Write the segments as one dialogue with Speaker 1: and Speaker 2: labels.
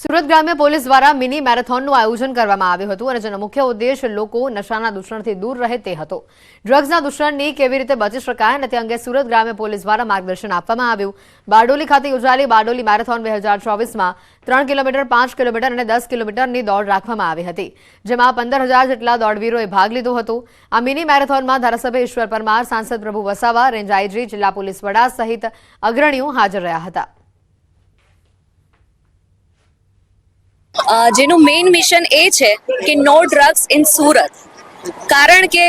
Speaker 1: સુરત ગ્રામ્ય પોલીસ દ્વારા મિની મેરેથોનનું આયોજન કરવામાં આવ્યું હતું અને જેનો મુખ્ય ઉદ્દેશ લોકો નશાના દૂષણથી દૂર રહે તે હતો। ડ્રગ્સના દૂષણની કેવી રીતે બચી શકાય અને તે અંગે સુરત ગ્રામ્ય પોલીસ દ્વારા માર્ગદર્શન આપવામાં આવ્યું। બારડોલી ખાતે યોજાયેલી બારડોલી મેરેથોન 2024માં 3 કિલોમીટર, 5 કિલોમીટર અને 10 કિલોમીટરની દોડ રાખવામાં આવી હતી, જેમાં 15,000 જેટલા દોડવીરોએ ભાગ લીધો હતો। આ મિની મેરેથોનમાં ધારાસભ્ય ઈશ્વર પરમાર, સાંસદ પ્રભુ વસાવા, રેન્જ આઈજી, જિલ્લા પોલીસ વડા સહિત અગ્રણીઓ હાજર રહ્યા હતા।
Speaker 2: જેનું મેઇન મિશન એ છે કે નો ડ્રગ્સ ઇન સુરત। કારણ કે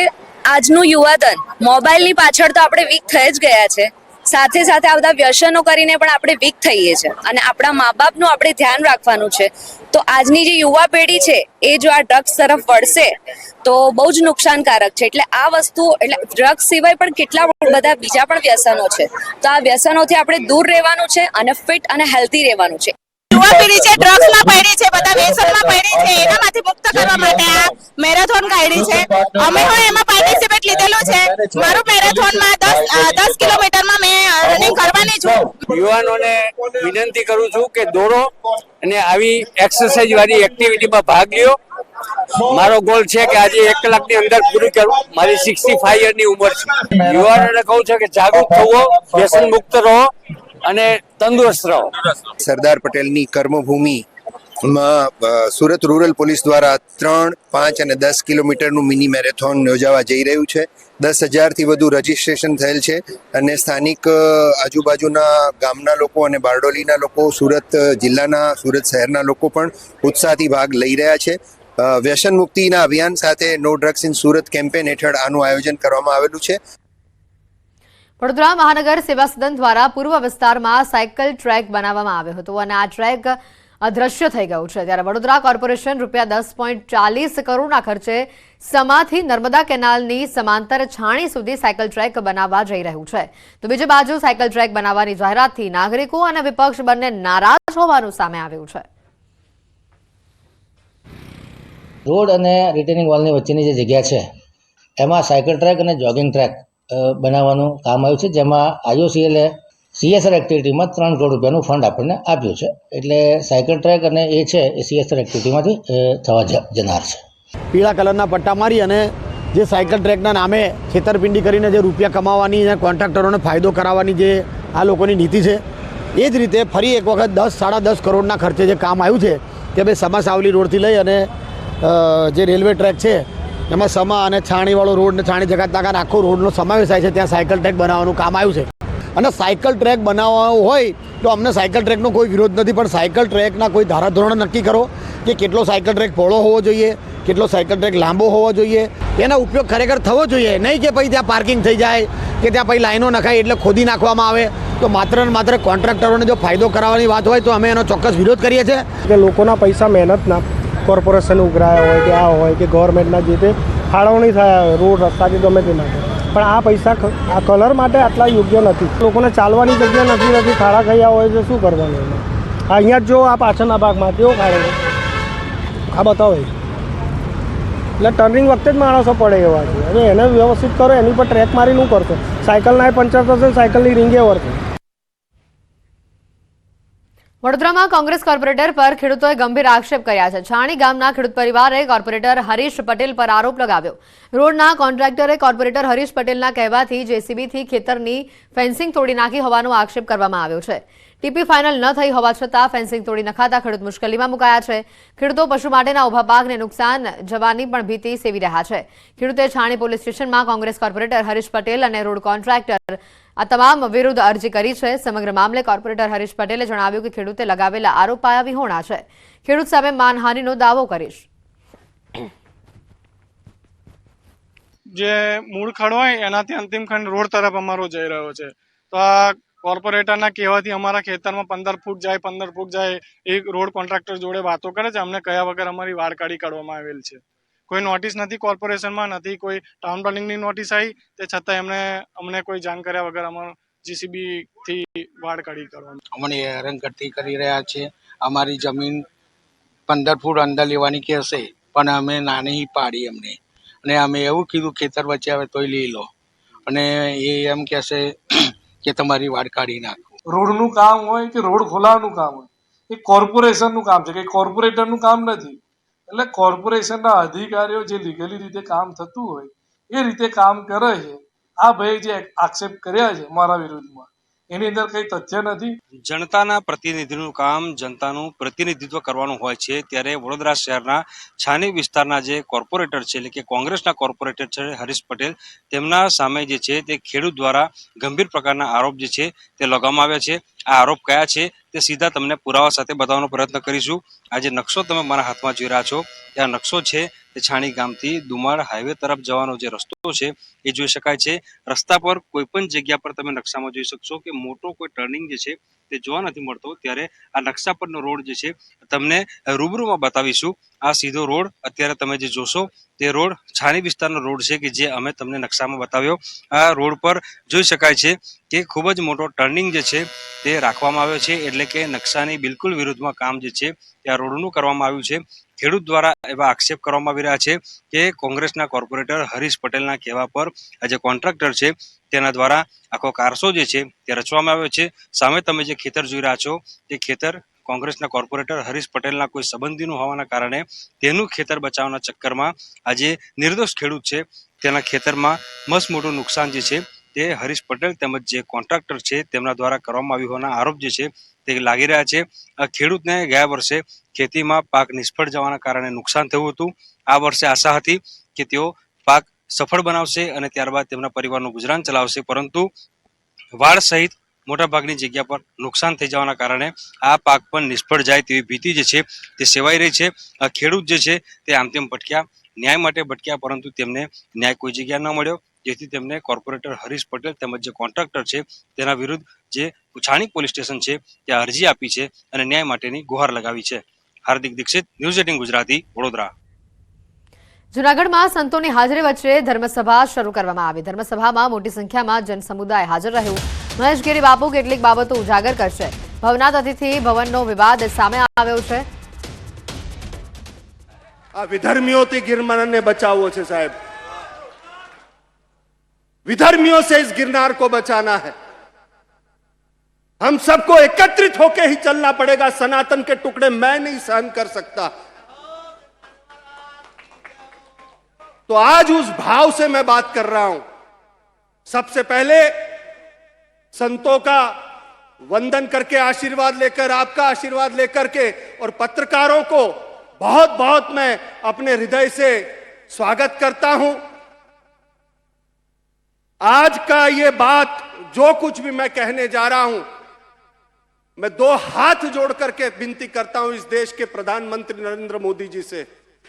Speaker 2: આજનું યુવાધન મોબાઈલની પાછળ તો આપણે વીક થઈ જ ગયા છે, સાથે સાથે આ બધા વ્યસનો કરીને પણ આપણે વીક થઈએ છીએ અને આપણા મા બાપનું આપણે ધ્યાન રાખવાનું છે। તો આજની જે યુવા પેઢી છે એ જો આ ડ્રગ્સ તરફ વળશે તો બહુ જ નુકસાનકારક છે। એટલે આ વસ્તુ એટલે ડ્રગ્સ સિવાય પણ કેટલા બધા બીજા પણ વ્યસનો છે, તો આ વ્યસનોથી આપણે દૂર રહેવાનું છે અને ફિટ અને હેલ્ધી રહેવાનું છે।
Speaker 3: યુવા પેઢી છે ડ્રગ્સમાં પડી છે, બધા વ્યસનમાં પડી છે, એનામાંથી મુક્ત કરવા માટે આ મેરેથોન કાઢી છે। અમે પણ એમાં પાર્ટિસિપેટ લીધેલું છે। મારું મેરેથોનમાં 10 કિલોમીટરમાં મેં રનિંગ કરવાની છું।
Speaker 4: યુવાનોને વિનંતી કરું છું કે દોડો અને આવી એક્સરસાઇઝ વાળી એક્ટિવિટીમાં ભાગ લ્યો। મારો ગોલ છે કે આજે 1 કલાકની અંદર પૂરું કરું। મારી 65 યરની ઉંમર છે। યુવાનોને કહું છું કે જાગૃત થવો, વ્યસન મુક્ત રહો અને તંદુરસ્ત રહો।
Speaker 5: સરદાર પટેલની કર્મભૂમિમાં સુરત રૂરલ પોલીસ દ્વારા 3, 5 અને 10 કિલોમીટરનું મિની મેરેથોન યોજાવા જઈ રહ્યું છે। 10,000થી વધુ રજીસ્ટ્રેશન થયેલ છે અને સ્થાનિક આજુબાજુના ગામના લોકો અને બારડોલીના લોકો, સુરત જિલ્લાના, સુરત શહેરના લોકો પણ ઉત્સાહથી ભાગ લઈ રહ્યા છે। વ્યસન મુક્તિના અભિયાન સાથે no drugs in Surat campaign હેઠળ આનું આયોજન કરવામાં આવેલું છે।
Speaker 1: વડોદરા મહાનગર સેવા સદન દ્વારા પૂર્વ વિસ્તારમાં સાયકલ ટ્રેક બનાવવામાં આવ્યો હતો અને આ ટ્રેક અદ્રશ્ય થઈ ગયું છે, ત્યારે વડોદરા કોર્પોરેશન ₹10.40 કરોડના ખર્ચે સમાથી નર્મદા કેનાલની સમાંતર છાણી સુધી સાયકલ ટ્રેક બનાવવા જઈ રહ્યું છે। તો બીજી બાજુ સાયકલ ટ્રેક બનાવવાની જાહેરાતથી નાગરિકો અને વિપક્ષ બંને નારાજ હોવાનું સામે આવ્યું છે।
Speaker 6: રોડ અને રિટેનિંગ વોલની વચ્ચેની જે જગ્યા છે એમાં સાયકલ ટ્રેક અને જોગિંગ ટ્રેક બનાવવાનું કામ આવ્યું છે, જેમાં IOCL CSR એક્ટિવિટીમાં 3 કરોડ રૂપિયાનું ફંડ આપણને આપ્યું છે। એટલે સાયકલ ટ્રેક અને એ છે એ CSR એક્ટિવિટીમાંથી થવા જનાર છે।
Speaker 7: પીળા કલરના પટ્ટા મારી અને જે સાયકલ ટ્રેકના નામે છેતરપિંડી કરીને જે રૂપિયા કમાવાની અને કોન્ટ્રાક્ટરોને ફાયદો કરાવવાની જે આ લોકોની નીતિ છે, એ જ રીતે ફરી એક વખત 10-10.5 કરોડના ખર્ચે જે કામ આવ્યું છે કે ભાઈ સમા સાવલી રોડથી લઈ અને જે રેલવે ટ્રેક છે એમાં સમા અને છાણીવાળો રોડ ને છાણી જગતનાકા આખો રોડનો સમાવેશ થાય છે, ત્યાં સાયકલ ટ્રેક બનાવવાનું કામ આવ્યું છે। અને સાયકલ ટ્રેક બનાવવાનો હોય તો અમને સાયકલ ટ્રેકનો કોઈ વિરોધ નથી, પણ સાયકલ ટ્રેકના કોઈ ધારાધોરણ નક્કી કરો કે કેટલો સાયકલ ટ્રેક પહોળો હોવો જોઈએ, કેટલો સાયકલ ટ્રેક લાંબો હોવો જોઈએ, એનો ઉપયોગ ખરેખર થવો જોઈએ। નહીં કે પછી ત્યાં પાર્કિંગ થઈ જાય કે ત્યાં પછી લાઈનો નખાય એટલે ખોદી નાખવામાં આવે, તો માત્ર ને માત્ર કોન્ટ્રાક્ટરોને જો ફાયદો કરાવવાની વાત હોય તો અમે એનો ચોક્કસ વિરોધ કરીએ છીએ।
Speaker 8: કે લોકોના પૈસા મહેનતના કોર્પોરેશન ઉઘરાયા હોય કે આ હોય કે ગવર્મેન્ટના જે તે ફાળવણી થયા હોય રોડ રસ્તા કે ગમે તે માટે, પણ આ પૈસા આ કલર માટે આટલા યોગ્ય નથી। લોકોને ચાલવાની જગ્યા નથી, ખાડા ખૈયા હોય તો શું કરવાનું? અહીંયા જ જો આ પાછળના ભાગમાં કેવો ખાડો છે, આ બતાવો। એટલે ટર્નિંગ વખતે જ માણસો પડે એવા છે। હવે એને વ્યવસ્થિત કરો, એની પર ટ્રેક મારી શું કરશો? સાયકલના પંચર થશે, સાયકલની રીંગે વળશે।
Speaker 1: વડોદરામાં કોંગ્રેસ કોર્પોરેટર પર ખેડૂતોએ ગંભીર આક્ષેપ કર્યા છે। છાણી ગામના ખેડૂત પરિવારે કોર્પોરેટર હરીશ પટેલ પર આરોપ લગાવ્યો। રોડના કોન્ટ્રાક્ટરે કોર્પોરેટર હરીશ પટેલના કહેવાથી JCBથી ખેતરની ફેન્સિંગ તોડી નાખી હોવાનો આક્ષેપ કરવામાં આવ્યો છે। ટીપી ફાઇનલ ન થઈ હોવા છતાં ફેન્સિંગ તોડી નખાતા ખેડૂત મુશ્કેલીમાં મુકાયા છે। ખેડૂતો પશુ માટેના ઉભા પાકને નુકસાન જવાની પણ ભીતિ સેવી રહ્યા છે। ખેડૂતે છાણી પોલીસ સ્ટેશનમાં કોંગ્રેસ કોર્પોરેટર હરીશ પટેલ અને રોડ કોન્ટ્રાક્ટર આ તમામ વિરુદ્ધ અરજી કરી છે। સમગ્ર મામલે કોર્પોરેટર હરીશ પટેલે જણાવ્યું કે ખેડૂતે લગાવેલા આરોપ પાયા વિહોણા છે। ખેડૂત સામે માનહાનિનો દાવો કરીશ।
Speaker 9: જે મૂળ ખંડ હોય એનાથી અંતિમ ખંડ રોડ તરફ અમારો જઈ રહ્યો છે, તો આ કોર્પોરેટરના કહેવાથી અમારા ખેતરમાં 15 ફૂટ જાય 15 ફૂટ જાય એ રોડ કોન્ટ્રાક્ટર જોડે વાતો કરે છે। અમને કયા વગર અમારી વાડ કાઢી કાઢવામાં આવેલ છે। કોઈ નોટિસ નથી કોર્પોરેશનમાં, નથી કોઈ ટાઉન પ્લાનિંગની નોટિસ આવી, તે છતાં અમને કોઈ જાણ કર્યા વગર અમારું JCBથી વાડ કાઢી કરવામાં
Speaker 10: અમને હેરાનગતિ કરી રહ્યા છે। અમારી જમીન 15 ફૂટ અંદર લેવાની કહેશે, પણ અમે નાની પાડી અમને, અને અમે એવું કીધું ખેતર વચ્ચે આવે તોય લઈ લો, અને એ એમ કહેશે કે તમારી વાડ કાઢી નાખો।
Speaker 11: રોડનું કામ હોય કે રોડ ખોલાવાનું કામ હોય,
Speaker 9: એ કોર્પોરેશનનું કામ છે, કે કોર્પોરેટરનું કામ નથી. એટલે કોર્પોરેશનના અધિકારીઓ જે લીગલી રીતે કામ થતું હોય એ રીતે કામ કરે છે. આ ભાઈ જે આક્ષેપ કર્યા છે મારા વિરુદ્ધમાં, એની અંદર કઈ તથ્ય નથી.
Speaker 11: જનતાના પ્રતિનિધિનું કામ જનતાનું પ્રતિનિધિત્વ કરવાનું હોય છે, ત્યારે વડોદરા શહેરના છાની વિસ્તારના જે કોર્પોરેટર છે, એટલે કે કોંગ્રેસના કોર્પોરેટર છે હરીશ પટેલ, તેમના સામે જે છે તે ખેડૂત દ્વારા ગંભીર પ્રકારના આરોપ જે છે તે લગાવવામાં આવ્યા છે. આ આરોપ કયા છે તે સીધા તમને પુરાવા સાથે બતાવવાનો પ્રયત્ન કરીશું. આ જે નકશો તમે મારા હાથમાં જોઈ રહ્યા છો એ આ નકશો છે તે છાણી ગામથી દુમાળ હાઈવે તરફ જવાનો જે રસ્તો છે એ જોઈ શકાય છે. રસ્તા પર કોઈ પણ જગ્યા પર તમે નકશામાં જોઈ શકશો કે મોટો કોઈ ટર્નિંગ જે છે તે જોવા નથી મળતો, ત્યારે આ નકશા પરનો રોડ જે છે તમને રૂબરૂમાં બતાવીશું. આ સીધો રોડ અત્યારે તમે જે જોશો તે રોડ છાણી વિસ્તારનો રોડ છે કે જે અમે તમને નકશામાં બતાવ્યો. આ રોડ પર જોઈ શકાય છે કે ખૂબ જ મોટો ટર્નિંગ જે છે તે રાખવામાં આવ્યો છે, એટલે કે નકશાની બિલકુલ વિરુદ્ધમાં કામ જે છે તે આ રોડનું કરવામાં આવ્યું છે. ખેડૂત દ્વારા એવા આક્ષેપ કરવામાં આવી રહ્યા છે કે કોંગ્રેસના કોર્પોરેટર હરીશ પટેલના કહેવા પર આ જે કોન્ટ્રાક્ટર છે તેના દ્વારા આખો કારસો જે છે તે રચવામાં આવ્યો છે. સામે તમે જે ખેતર જોઈ રહ્યા છો તે ખેતર કોંગ્રેસના કોર્પોરેટર હરીશ પટેલના કોઈ સંબંધીનું હોવાના કારણે તેનું ખેતર બચાવવાના ચક્કરમાં આજે નિર્દોષ ખેડૂત છે તેના ખેતરમાં મસ્ત મોટું નુકસાન જે છે તે હરીશ પટેલ તેમજ જે કોન્ટ્રાક્ટર છે તેમના દ્વારા કરવામાં આવ્યું હોવાના આરોપ જે છે તે લાગી રહ્યા છે. આ ખેડૂતને ગયા વર્ષે ખેતીમાં પાક નિષ્ફળ જવાના કારણે નુકસાન થયું હતું. આ વર્ષે આશા હતી કે તેઓ પાક સફળ બનાવશે અને ત્યારબાદ તેમના પરિવારનું ગુજરાન ચલાવશે, પરંતુ વાડ સહિત મોટાભાગની જગ્યા પર નુકસાન થઈ જવાના કારણે આ પાક પણ નિષ્ફળ જાય તેવી ભીતિ જે છે તે સેવાઈ રહી છે. આ ખેડૂત જે છે તે આમ તેમ ભટક્યા, ન્યાય માટે ભટક્યા, પરંતુ તેમને ન્યાય કોઈ જગ્યા ન મળ્યો, જેથી તેમને કોર્પોરેટર હરીશ પટેલ તેમજ જે કોન્ટ્રાક્ટર છે તેના વિરુદ્ધ જે છાણી પોલીસ સ્ટેશન છે ત્યાં અરજી આપી છે અને ન્યાય માટેની ગુહાર લગાવી છે. હાર્દિક દીક્ષિત, ન્યૂઝ 18 ગુજરાતી, વડોદરા.
Speaker 1: જૂનાગઢમાં સંતોની હાજરી વચ્ચે ધર્મસભા શરૂ કરવામાં આવી. ધર્મસભામાં મોટી સંખ્યામાં જનસમુદાય હાજર રહ્યું. મહેશગીરી બાપુ કેટલીક બાબતો ઉજાગર કરશે. ભવનાથ અતિથિ ભવનનો વિવાદ સામે આવ્યો છે.
Speaker 12: આ વિધર્મીઓથી गिरनार बचावो છે साहब, विधर्मियों से इस गिरनार को बचाना है. हम सबको एकत्रित होकर ही चलना पड़ेगा. सनातन के टुकड़े मैं नहीं सहन कर सकता. तो आज उस भाव से मैं बात कर रहा हूं. सबसे पहले संतों का वंदन करके आशीर्वाद लेकर, आपका आशीर्वाद लेकर के, और पत्रकारों को बहुत बहुत मैं अपने हृदय से स्वागत करता हूं. आज का ये बात जो कुछ भी मैं कहने जा रहा हूं, मैं दो हाथ जोड़ करके विनती करता हूं इस देश के प्रधानमंत्री नरेंद्र मोदी जी से,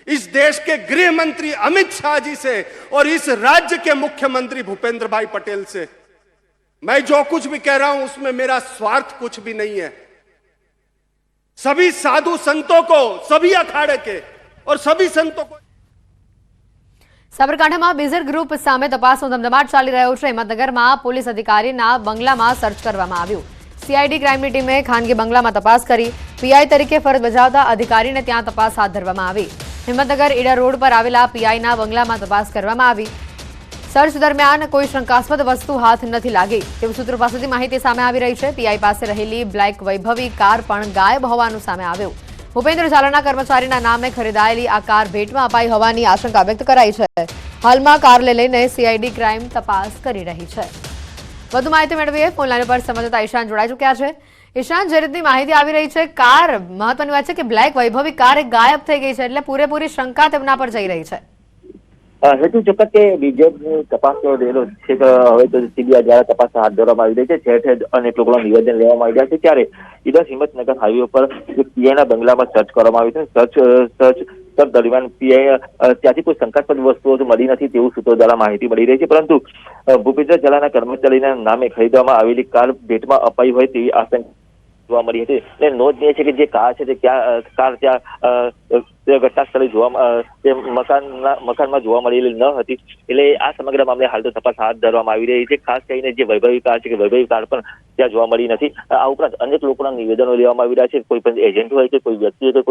Speaker 12: इस देश के गृह मंत्री अमित शाह जी से, और इस राज्य के मुख्यमंत्री भूपेंद्र भाई पटेल से. मैं जो कुछ भी कह रहा हूं उसमें मेरा स्वार्थ कुछ भी नहीं है. सभी साधु संतों को, सभी अखाड़े के और सभी संतों को.
Speaker 1: સાબરકાંઠામાં બીઝર ગ્રુપ સામે તપાસનો ધમધમાટ ચાલી રહ્યો છે. હિંમતનગરમાં પોલીસ અધિકારીના બંગલામાં સર્ચ કરવામાં આવ્યું. સીઆઈડી ક્રાઇમની ટીમે ખાનગી બંગલામાં તપાસ કરી. પીઆઈ તરીકે ફરજ બજાવતા અધિકારીને ત્યાં તપાસ હાથ ધરવામાં આવી. હિંમતનગર ઈડર રોડ પર આવેલા પીઆઈના બંગલામાં તપાસ કરવામાં આવી. સર્ચ દરમિયાન કોઈ શંકાસ્પદ વસ્તુ હાથ નથી લાગી તેવું સૂત્રો પાસેથી માહિતી સામે આવી રહી છે. પીઆઈ પાસે રહેલી બ્લેક વૈભવી કાર પણ ગાયબ હોવાનું સામે આવ્યું. ભૂપેન્દ્ર ઝાલાના કર્મચારીના નામે ખરીદાયેલી આ કાર ભેટમાં અપાઈ હોવાની આશંકા વ્યક્ત કરાઈ છે. હાલમાં કારને લઈને સીઆઈડી ક્રાઇમ તપાસ કરી રહી છે. વધુ માહિતી મેળવીએ. ફોનલાઈન પર સંવાદદાતા ઈશાન જોડાઈ ચૂક્યા છે. ઈશાન, જે રીતની માહિતી આવી રહી છે, કાર, મહત્વની વાત છે કે બ્લેક વૈભવી કાર ગાયબ થઈ ગઈ છે, એટલે પૂરેપૂરી શંકા તેમના પર જઈ રહી છે.
Speaker 13: હેતુ ચોક્કસ કે બીજેપી તપાસનો રહેલો છે કે હવે તો સીબીઆઈ દ્વારા તપાસ હાથ ધરવામાં આવી રહી છે. ઠેર ઠેર અનેક લોકોના નિવેદન લેવામાં આવી રહ્યા છે. ત્યારે ઈડર હિંમતનગર હાઈવે પર પીઆઈના બંગલામાં સર્ચ કરવામાં આવ્યું છે. સર્ચ દરમિયાન પીઆઈ ત્યાંથી કોઈ શંકાસ્પદ વસ્તુઓ મળી નથી તેવું સૂત્રો દ્વારા માહિતી મળી રહી છે. પરંતુ ભૂપેન્દ્ર ઝાલાના કર્મચારીના નામે ખરીદવામાં આવેલી કાર ભેટમાં અપાઈ હોય તેવી આશંકા જોવા મળી હતી. અને નોંધનીય છે કે જે કાર છે તે કાર ત્યાં ઘટના સ્થળે મકાનમાં જોવા મળેલી ન હતી. એટલે આ સમગ્ર મામલે હાલ તો તપાસ હાથ ધરવામાં આવી રહી છે. ખાસ કરીને જે વૈભવી કાર છે કે વૈભવી કાર પણ ત્યાં જોવા મળી નથી. આ ઉપરાંત અનેક લોકોના નિવેદનો લેવામાં આવી રહ્યા છે. કોઈ પણ એજન્ટ હોય કે કોઈ વ્યક્તિ હોય કે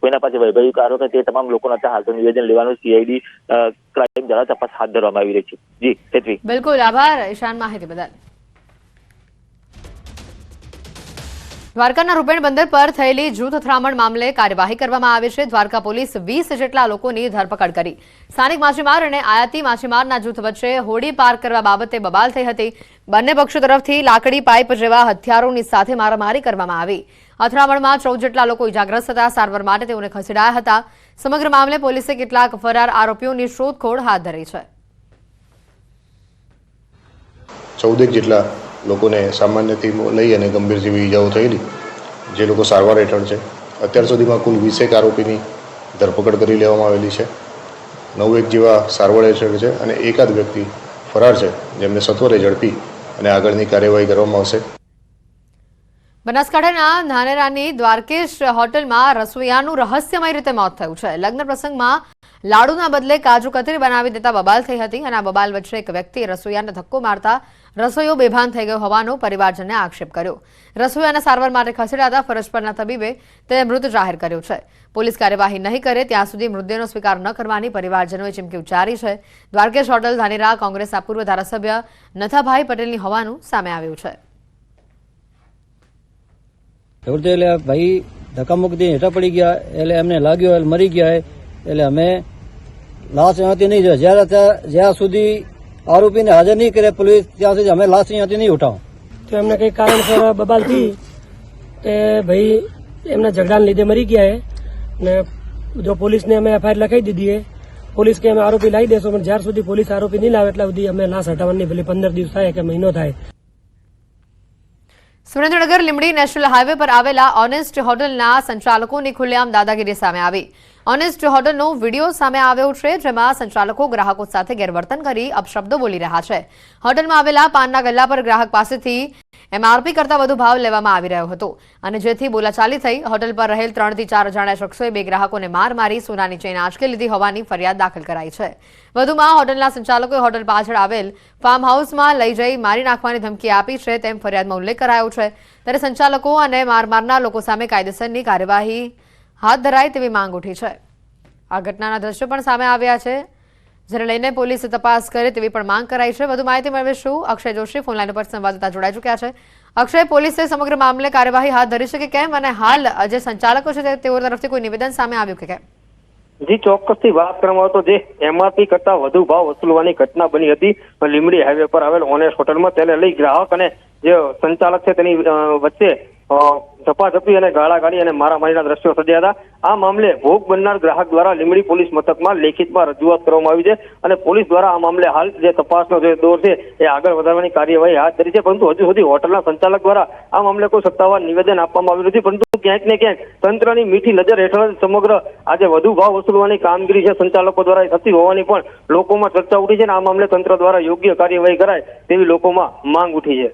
Speaker 13: કોઈના પાસે વૈભવી કાર હોય તે તમામ લોકોના ત્યાં હાલ તો નિવેદન લેવાનું સીઆઈડી ક્રાઇમ દ્વારા તપાસ હાથ ધરવામાં આવી રહી છે. જી હેતવી.
Speaker 1: બિલકુલ, આભાર ઈશાન માહિતી બદલ. દ્વારકાના રૂપેણ બંદર પર થયેલી જૂથ અથડામણ મામલે કાર્યવાહી કરવામાં આવી છે. દ્વારકા પોલીસ 20 જેટલા લોકોની ધરપકડ કરી. સ્થાનિક માછીમાર અને આયાતી માછીમારના જૂથ વચ્ચે હોડી પાર કરવા બાબતે બબાલ થઈ હતી. બંને પક્ષો તરફથી લાકડી પાઇપ જેવા હથિયારોની સાથે મારામારી કરવામાં આવી. અથડામણમાં 14 જેટલા લોકો ઇજાગ્રસ્ત હતા. સારવાર માટે તેઓને ખસેડાયા હતા. સમગ્ર મામલે પોલીસે કેટલાક ફરાર આરોપીઓની શોધખોળ હાથ ધરી છે.
Speaker 14: 14 જેટલા લોકોને સામાન્યથી લઈ અને ગંભીર જેવી ઈજાઓ થયેલી, જે લોકો સારવાર હેઠળ છે. અત્યાર સુધીમાં કુલ 20 આરોપીની ધરપકડ કરી લેવામાં આવેલી છે. 9 જેવા સારવાર હેઠળ છે અને એકાદ વ્યક્તિ ફરાર છે, જેમને સત્વરે ઝડપી અને આગળની કાર્યવાહી કરવામાં આવશે.
Speaker 1: બનાસકાંઠાના ધાનેરાની દ્વારકેશ હોટલમાં રસોઈયાનું રહસ્યમય રીતે મોત થયું છે. લગ્ન પ્રસંગમાં લાડુના બદલે કાજુ કતરી બનાવી દેતા બબાલ થઈ હતી અને આ બબાલ વચ્ચે એક વ્યક્તિએ રસોઈયાને ધક્કો મારતા રસોઈયો બેભાન થઈ ગયો હોવાનો પરિવારજને આક્ષેપ કર્યો. રસોઈયાને સારવાર માટે ખસેડાતા ફરજ પરના તબીબે તેને મૃત જાહેર કર્યો છે. પોલીસ કાર્યવાહી નહીં કરે ત્યાં સુધી મૃતદેહનો સ્વીકાર ન કરવાની પરિવારજનોએ ચીમકી ઉચ્ચારી છે. દ્વારકેશ હોટલ ધાનેરા કોંગ્રેસના પૂર્વ ધારાસભ્ય નથાભાઈ પટેલની હોવાનું સામે આવ્યું છે.
Speaker 15: એટલે ભાઈ ધક્કામુક્કી હેઠા પડી ગયા, એટલે એમને લાગ્યો એટલે મરી ગયા, એટલે અમે લાશ અહીંયાથી નહીં જોઈએ. જ્યાં સુધી આરોપીને હાજર નહીં કરે પોલીસ, ત્યાં સુધી અમે લાશ અહીંયાથી નહીં ઉઠાવો.
Speaker 8: તો એમને કઈ કારણસર બબાલ થઈ કે ભાઈ એમના ઝઘડાને લીધે મરી ગયા ને જો પોલીસને અમે એફઆઈઆર લખાઈ દીધી પોલીસ કે અમે આરોપી લાવી દેશો, પણ જ્યાર સુધી પોલીસ આરોપી નહીં લાવે એટલા સુધી અમે લાશ હટાવવાની ભલે 15 દિવસ થાય કે મહિનો થાય.
Speaker 1: સુરેન્દ્રનગર લીંબડી નેશનલ હાઈવે પર આવેલા ઓનેસ્ટ હોટલના સંચાલકોની ખુલ્લેઆમ દાદાગીરી સામે આવી. ઓનેસ્ટ હોટલનો વિડીયો સામે આવ્યો છે, જેમાં સંચાલકો ગ્રાહકો સાથે ગેરવર્તન કરી અપશબ્દો બોલી રહ્યા છે. હોટલમાં આવેલા પાનના ગલ્લા પર ગ્રાહક પાસેથી એમઆરપી કરતા વધુ ભાવ લેવામાં આવી રહ્યો હતો અને જેથી બોલાચાલી થઈ. હોટલ પર રહેલ 3 થી 4 અજાણ્યા શખ્સોએ 2 ગ્રાહકોને માર મારી સોનાની ચેઇન આંચકી લીધી હોવાની ફરિયાદ દાખલ કરાઈ છે. વધુમાં હોટલના સંચાલકોએ હોટલ પાછળ આવેલ ફાર્મ હાઉસમાં લઈ જઈ મારી નાખવાની ધમકી આપી છે તેમ ફરિયાદમાં ઉલ્લેખ કરાયો છે. ત્યારે સંચાલકો અને માર મારનાર લોકો સામે કાયદેસરની કાર્યવાહી હાથ ધરાય તેવી માંગ ઉઠી છે. આ ઘટનાના દ્રશ્યો પણ સામે આવ્યા છે, જેને લઈને પોલીસે તપાસ કરે તેવી પણ માંગ કરાઈ છે. વધુ માહિતી મેળવીશું. અક્ષય જોશી ફોનલાઈન ઉપર સંવાદદાતા જોડાઈ ચૂક્યા છે. અક્ષય, પોલીસે સમગ્ર મામલે કાર્યવાહી હાથ ધરી છે કે કેમ, અને હાલ જે સંચાલકો છે તેઓ તરફથી કોઈ નિવેદન સામે આવ્યું કે કેમ?
Speaker 16: જી, ચોક્કસથી વાત કરવામાં તો જે એમઆરપી કરતા વધુ ભાવ વસૂલવાની ઘટના બની હતી લીંબડી હાઈવે પર આવેલ ઓનેસ્ટ હોટલમાં. તેને લઈ ગ્રાહક અને જે સંચાલક છે તેની વચ્ચે ઝપાઝપી અને ગાળાગાળી અને મારામારીના દ્રશ્યો સર્જાયા હતા. આ મામલે ભોગ બનનાર ગ્રાહક દ્વારા લીંબડી પોલીસ મથકમાં લેખિતમાં રજૂઆત કરવામાં આવી છે અને પોલીસ દ્વારા આ મામલે હાલ જે તપાસનો જે દોર છે એ આગળ વધારવાની કાર્યવાહી હાથ ધરી છે. પરંતુ હજુ સુધી હોટલના સંચાલક દ્વારા આ મામલે કોઈ સત્તાવાર નિવેદન આપવામાં આવ્યું નથી. પરંતુ ક્યાંક ને ક્યાંક તંત્રની મીઠી નજર હેઠળ સમગ્ર આજે વધુ ભાવ વસૂલવાની કામગીરી છે સંચાલકો દ્વારા થતી હોવાની પણ લોકોમાં ચર્ચા ઉઠી છે અને આ મામલે તંત્ર દ્વારા યોગ્ય કાર્યવાહી કરાય તેવી લોકોમાં માંગ ઉઠી છે.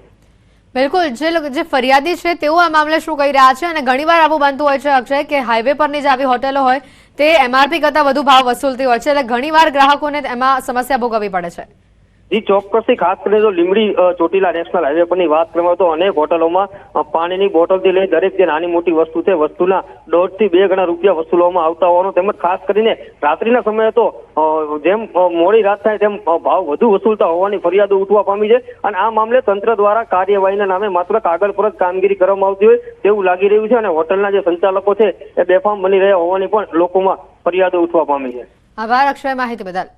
Speaker 1: બિલકુલ, જે ફરિયાદી છે તેઓ આ મામલે શું કહી રહ્યા છે? અને ઘણીવાર આવું બનતું હોય છે અક્ષય કે હાઈવે પરની જે આવી હોટેલો હોય તે એમઆરપી કરતા વધુ ભાવ વસૂલતી હોય છે, એટલે ઘણીવાર ગ્રાહકોને એમાં સમસ્યા ભોગવવી પડે છે.
Speaker 16: જી, ચોક્કસથી ખાસ કરીને જો લીંબડી ચોટીલા નેશનલ હાઈવે પરની વાત કરવામાં તો અનેક હોટલોમાં પાણીની બોટલથી લઈ દરેક જે નાની મોટી વસ્તુ છે વસ્તુના 1.5 થી 2 ગણા રૂપિયા વસૂલવામાં આવતા હોવાનું, તેમજ ખાસ કરીને રાત્રિના સમયે તો જેમ મોડી રાત થાય તેમ ભાવ વધુ વસૂલતા હોવાની ફરિયાદો ઉઠવા પામી છે. અને આ મામલે તંત્ર દ્વારા કાર્યવાહીના નામે માત્ર કાગળ પર જ કામગીરી કરવામાં આવતી હોય તેવું લાગી રહ્યું છે અને હોટલના જે સંચાલકો છે એ બેફામ બની રહ્યા હોવાની પણ લોકોમાં ફરિયાદો ઉઠવા પામી છે.
Speaker 1: આભાર અક્ષય માહિતી બદલ.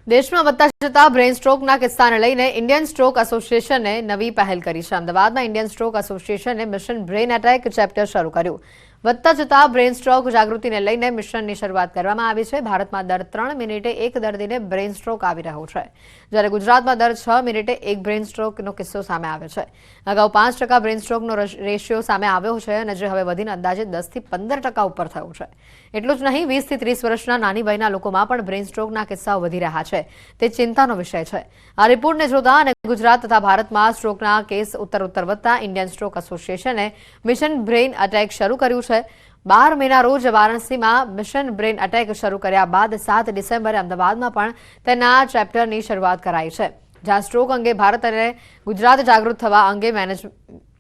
Speaker 1: દેશમાં વધતા જતા બ્રેઇન સ્ટ્રોકના કિસ્સાને લઈને ઇન્ડિયન સ્ટ્રોક એસોસિએશને નવી પહેલ કરી છે. અમદાવાદમાં ઇન્ડિયન સ્ટ્રોક એસોસિએશને મિશન બ્રેઇન એટેક ચેપ્ટર શરૂ કર્યું. વધતા જતા બ્રેઇન સ્ટ્રોક જાગૃતિને લઈને મિશનની શરૂઆત કરવામાં આવી છે. ભારતમાં દર 3 મિનિટે એક દર્દીને બ્રેઇન સ્ટ્રોક આવી રહ્યો છે, જ્યારે ગુજરાતમાં દર 6 મિનિટે એક બ્રેઇન સ્ટ્રોકનો કિસ્સો સામે આવે છે. અગાઉ 5% બ્રેઇન સ્ટ્રોકનો રેશિયો સામે આવ્યો છે અને જે હવે વધીને અંદાજે 10 થી 15% ઉપર થયો છે. એટલું જ નહીં, 20 થી 30 વર્ષના નાની વયના લોકોમાં પણ બ્રેઇન સ્ટ્રોકના કિસ્સાઓ વધી રહ્યા છે. તે ચિંતાનો વિષય છે. આ રિપોર્ટને જોતા અને ગુજરાત તથા ભારતમાં સ્ટ્રોકના કેસ ઉત્તરોત્તર વધતા ઇન્ડિયન સ્ટ્રોક એસોસિએશને મિશન બ્રેઇન એટેક શરૂ કર્યું છે. 12 મેના રોજ વારાણસીમાં મિશન બ્રેઇન એટેક શરૂ કર્યા બાદ 7 ડિસેમ્બરે અમદાવાદમાં પણ તેના ચેપ્ટરની શરૂઆત કરાઈ છે, જ્યાં સ્ટ્રોક અંગે ભારત અને ગુજરાત જાગૃત થવા અંગે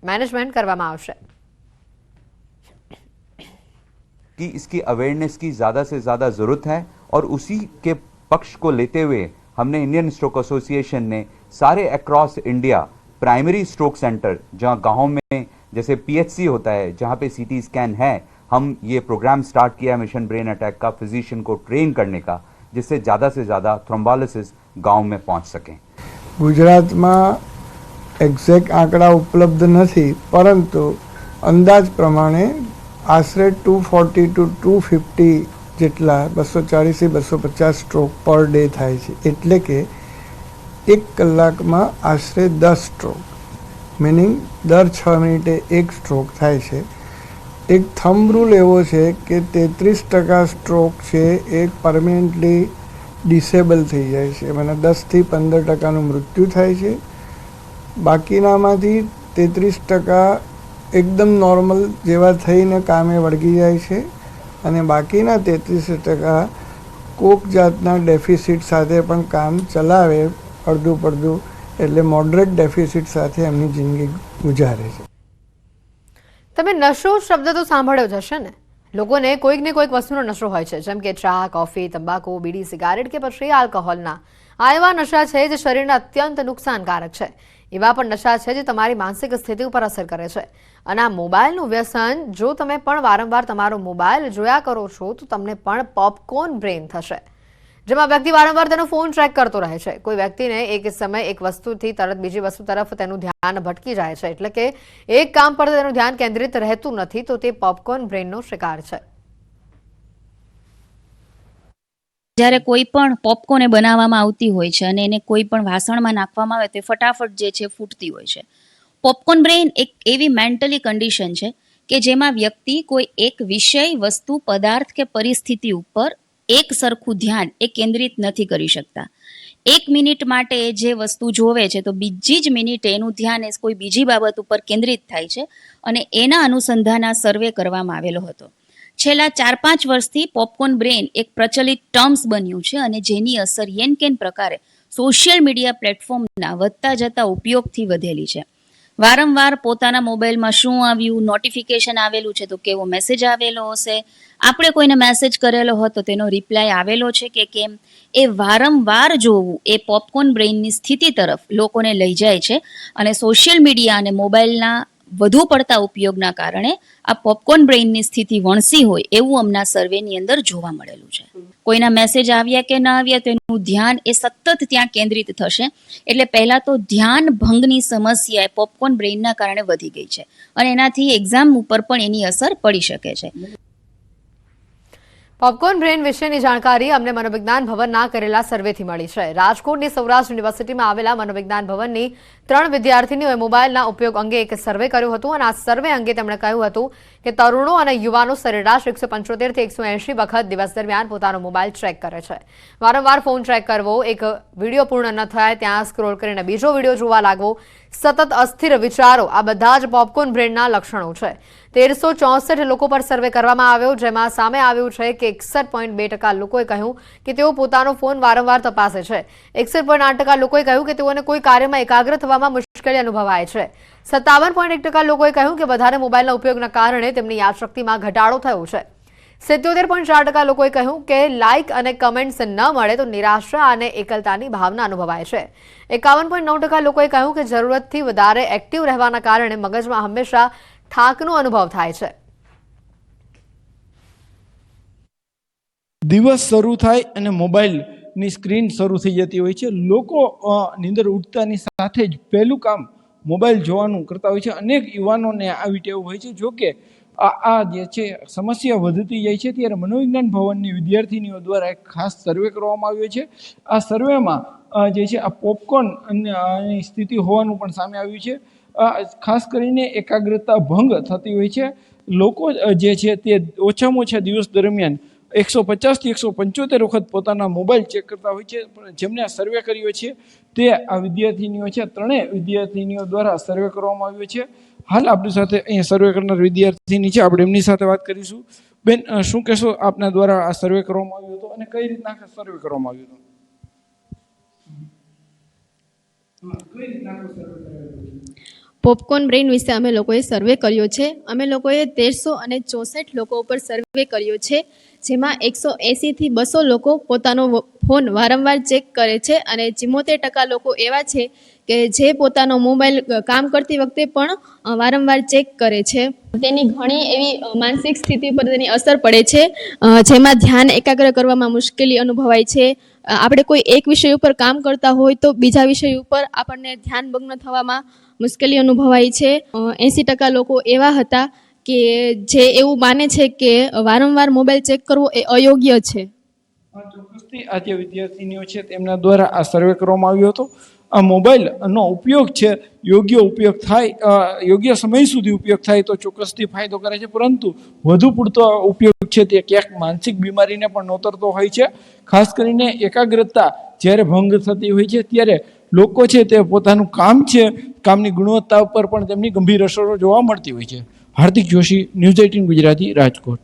Speaker 1: મેનેજમેન્ટ કરવામાં આવશે.
Speaker 17: कि इसकी अवेयरनेस की ज़्यादा से ज़्यादा ज़रूरत है और उसी के पक्ष को लेते हुए हमने इंडियन स्ट्रोक एसोसिएशन ने सारे across India primary stroke centre जहाँ गाँव में जैसे पीएचसी होता है, जहाँ पे सीटी स्कैन है, हम ये प्रोग्राम स्टार्ट किया है मिशन ब्रेन अटैक का, फिजिशियन को ट्रेन करने का, जिससे ज़्यादा से ज़्यादा थ्रोम्बोलिसिस गांव में पहुंच सकें।
Speaker 8: ગુજરાતમાં એક્ઝેક્ટ આંકડા ઉપલબ્ધ નથી, પરંતુ અંદાજ પ્રમાણે આશરે 240 to 250 જેટલા 240 250 સ્ટ્રોક પર ડે થાય છે. એટલે કે 1 કલાકમાં આશરે 10 સ્ટ્રોક, મિનિંગ દર 6 મિનિટે 1 સ્ટ્રોક થાય છે. એક થંબ રૂલ એવો છે કે 33% સ્ટ્રોક છે એ પરમેનન્ટલી ડિસેબલ થઈ જાય છે, મને 10થી 15%નું મૃત્યુ થાય છે. બાકીનામાંથી 33% એકદમ નોર્મલ જેવા થઈને કામે વળગી જાય છે અને બાકીના 33% કોક જાતના ડેફિસિટ સાથે પણ કામ ચલાવે અડધું પડધું, એટલે મોડરેટ ડેફિસિટ સાથે એમની જિંદગી ગુજારે છે.
Speaker 1: તમે નશો શબ્દ તો સાંભળ્યો જ હશે ને. લોકોને કોઈક ને કોઈક વસ્તુનો નશો હોય છે, જેમ કે ચા, કોફી, તંબાકુ, બીડી, સિગારેટ કે પછી આલ્કોહોલના. આ એવા નશા છે જે શરીરને અત્યંત નુકસાનકારક છે. એવા પણ નશા છે જે તમારી માનસિક સ્થિતિ ઉપર અસર કરે છે. અને આ મોબાઈલનું વ્યસન, જો તમે પણ વારંવાર તમારો મોબાઈલ જોયા કરો છો તો તમને પણ પોપકોર્ન બ્રેન થશે, જેમાં વ્યક્તિ વારંવાર તેનો ફોન ટ્રેક કરતો રહે છે. કોઈ વ્યક્તિને એક સમયે એક વસ્તુથી તરત બીજી વસ્તુ તરફ તેનું ધ્યાન ભટકી જાય છે, એટલે કે એક કામ પર તેનું ધ્યાન કેન્દ્રિત રહેતું નથી, તો તે પોપકોર્ન બ્રેનનો શિકાર છે.
Speaker 18: જ્યારે કોઈ પણ પોપકોર્ન બનાવવામાં આવતી હોય છે અને એને કોઈ પણ વાસણમાં નાખવામાં આવે તો ફટાફટ જે છે ફૂટતી હોય છે. પોપકોર્ન બ્રેન એક એવી મેન્ટલી કન્ડિશન છે કે જેમાં વ્યક્તિ કોઈ એક વિષય, વસ્તુ, પદાર્થ કે પરિસ્થિતિ ઉપર એક સરખું ધ્યાન એ કેન્દ્રિત નથી કરી શકતા. 1 મિનિટ માટે જે વસ્તુ જોવે છે તો બીજી જ મિનિટે એનું ધ્યાન એ કોઈ બીજી બાબત ઉપર કેન્દ્રિત થાય છે અને એના અનુસંધાન આ સર્વે કરવામાં આવેલો હતો. છેલ્લા 4-5 વર્ષથી પોપકોર્ન બ્રેન એક પ્રચલિત ટર્મ્સ બન્યું છે અને જેની અસર યેનકેન પ્રકારે સોશિયલ મીડિયા પ્લેટફોર્મના વધતા જતા ઉપયોગથી વધેલી છે. વારંવાર પોતાના મોબાઈલમાં શું આવ્યું, નોટિફિકેશન આવેલું છે તો કેવો મેસેજ આવેલો હશે, આપણે કોઈને મેસેજ કરેલો હોય તો તેનો રિપ્લાય આવેલો છે કે કેમ, એ વારંવાર જોવું એ પોપકોર્ન બ્રેઇનની સ્થિતિ તરફ લોકોને લઈ જાય છે અને સોશિયલ મીડિયા અને મોબાઈલના વધુ પડતા ઉપયોગના કારણે આ પોપકોર્ન બ્રેઇનની સ્થિતિ વણસી હોય એવું હમણાં સર્વેની અંદર જોવા મળેલું છે. કોઈના મેસેજ આવ્યા કે ના આવ્યા તેનું ધ્યાન એ સતત ત્યાં કેન્દ્રિત થશે. એટલે પહેલા તો ધ્યાન ભંગની સમસ્યા પોપકોર્ન બ્રેઇનના કારણે વધી ગઈ છે અને એનાથી એક્ઝામ ઉપર પણ એની અસર પડી શકે છે.
Speaker 1: પોપકોર્ન બ્રેન વિશેની જાણકારી અમને મનોવિજ્ઞાન ભવનના કરેલા સર્વેથી મળી છે. રાજકોટની સૌરાષ્ટ્ર યુનિવર્સિટીમાં આવેલા મનોવિજ્ઞાન ભવનની 3 વિદ્યાર્થીનીઓએ મોબાઈલના ઉપયોગ અંગે એક સર્વે કર્યો હતો અને આ સર્વે અંગે તેમણે કહ્યું હતું કે તરુણો અને યુવાનો સરેરાશ 175 થી 180 વખત દિવસ દરમિયાન પોતાનો મોબાઈલ ટ્રેક કરે છે. વારંવાર ફોન ટ્રેક કરવો, એક વિડીયો પૂર્ણ ન થાય ત્યાં સ્ક્રોલ કરીને બીજો વિડીયો જોવા લાગવો, સતત અસ્થિર વિચારો, આ બધા જ પોપકોર્ન બ્રેનના લક્ષણો છે. 1364 લોકો પર સર્વે કરવામાં આવ્યો, જેમાં સામે આવ્યું છે કે 61.2% લોકોએ કહ્યું કે તેઓ પોતાનો ફોન વારંવાર તપાસે છે. 61.8% લોકોએ કહ્યું કે તેઓને કોઈ કાર્યમાં એકાગ્ર થવામાં મુશ્કેલી અનુભવાય છે. 57.1% લોકોએ કહ્યું કે વધારે મોબાઈલના ઉપયોગના કારણે તેમની યાદશક્તિમાં ઘટાડો થયો છે. 77.4% લોકોએ કહ્યું કે લાઇક અને કમેન્ટ્સ ન મળે તો નિરાશા અને એકલતાની ભાવના અનુભવાય છે. 51.9% લોકોએ કહ્યું કે જરૂરતથી વધારે એક્ટિવ રહેવાના કારણે મગજમાં હંમેશા થાકનો અનુભવ થાય છે.
Speaker 19: દિવસ શરૂ થાય અને મોબાઈલની સ્ક્રીન શરૂ થઈ જતી હોય છે. લોકો નીંદર ઉઠતાની સાથે જ પહેલું કામ મોબાઈલ જોવાનું કરતા હોય છે. અનેક યુવાનોને આવી ટેવ હોય છે. જો કે આ જે છે સમસ્યા વધતી જાય છે, ત્યારે મનોવિજ્ઞાન ભવનની વિદ્યાર્થીનીઓ દ્વારા એક ખાસ સર્વે કરવામાં આવ્યો છે. આ સર્વેમાં જે છે આ પોપકોર્નની સ્થિતિ હોવાનું પણ સામે આવ્યું છે. ખાસ કરીને એકાગ્રતા ભંગ થતી હોય છે. લોકો જે છે તે ઓછામાં ઓછા દિવસ દરમિયાન 150 થી 175 વખત પોતાના મોબાઈલ ચેક કરતા હોય છે. જેમને આ સર્વે કર્યો છે તે આ વિદ્યાર્થીનીઓ છે. 3 વિદ્યાર્થીનીઓ દ્વારા સર્વે કરવામાં આવ્યો છે. હાલ આપણી સાથે અહીંયા સર્વે કરનાર વિદ્યાર્થીની છે, આપણે એમની સાથે વાત કરીશું. બેન, શું કહેશો, આપના દ્વારા આ સર્વે કરવામાં આવ્યો હતો અને કઈ રીતના સર્વે કરવામાં આવ્યો હતો?
Speaker 20: પોપકોર્ન બ્રેન વિશે અમે લોકોએ સર્વે કર્યો છે. અમે લોકોએ 1364 લોકો ઉપર સર્વે કર્યો છે, જેમાં 180 થી 200 લોકો પોતાનો ફોન વારંવાર ચેક કરે છે અને 74% લોકો એવા છે કે જે પોતાનો મોબાઈલ કામ કરતી વખતે પણ વારંવાર ચેક કરે છે. તેની ઘણી એવી માનસિક સ્થિતિ પર તેની અસર પડે છે, જેમાં ધ્યાન એકાગ્ર કરવામાં મુશ્કેલી અનુભવાય છે. આપણે કોઈ એક વિષય ઉપર કામ કરતા હોય તો બીજા વિષય ઉપર આપણને ધ્યાનભંગ થવામાં મુશ્કેલી અનુભવાય છે. 80% લોકો એવા હતા કે જે એવું માને છે કે વારંવાર મોબાઈલ ચેક કરવો એ અયોગ્ય છે.
Speaker 19: ચોક્કસથી આ જે વિદ્યાર્થીનીઓ છે તેમના દ્વારા આ સર્વે કરવામાં આવ્યો હતો. આ મોબાઈલનો ઉપયોગ છે યોગ્ય ઉપયોગ થાય, યોગ્ય સમય સુધી ઉપયોગ થાય તો ચોક્કસથી ફાયદો કરે છે, પરંતુ વધુ પૂરતો ઉપયોગ છે તે ક્યાંક માનસિક બીમારીને પણ નોતરતો હોય છે. ખાસ કરીને એકાગ્રતા જ્યારે ભંગ થતી હોય છે ત્યારે લોકો છે તે પોતાનું કામ છે, કામની ગુણવત્તા ઉપર પણ તેમની ગંભીર અસરો જોવા મળતી હોય છે. હાર્દિક જોશી, ન્યૂઝ 18 ગુજરાતી, રાજકોટ.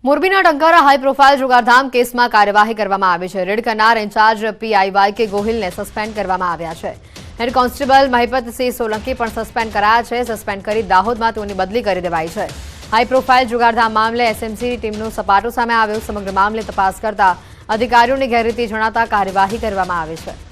Speaker 1: મોરબીના ટંકારા હાઈ પ્રોફાઇલ જુગારધામ કેસમાં કાર્યવાહી કરવામાં આવી છે. રેડ કરનાર ઇન્ચાર્જ પીઆઈ YK ગોહિલને સસ્પેન્ડ કરવામાં આવ્યા છે. હેડ કોન્સ્ટેબલ મહિપતસિંહ સોલંકી પણ સસ્પેન્ડ કરાયા છે. સસ્પેન્ડ કરી દાહોદમાં તેઓની બદલી કરી દેવાઈ છે. હાઈ પ્રોફાઇલ જુગારધામ મામલે એસએમસી ટીમનું સપાટું સામે આવ્યું. સમગ્ર મામલે તપાસ કરતા અધિકારીઓની ગેરરીતિ જણાતા કાર્યવાહી કરવામાં આવી છે.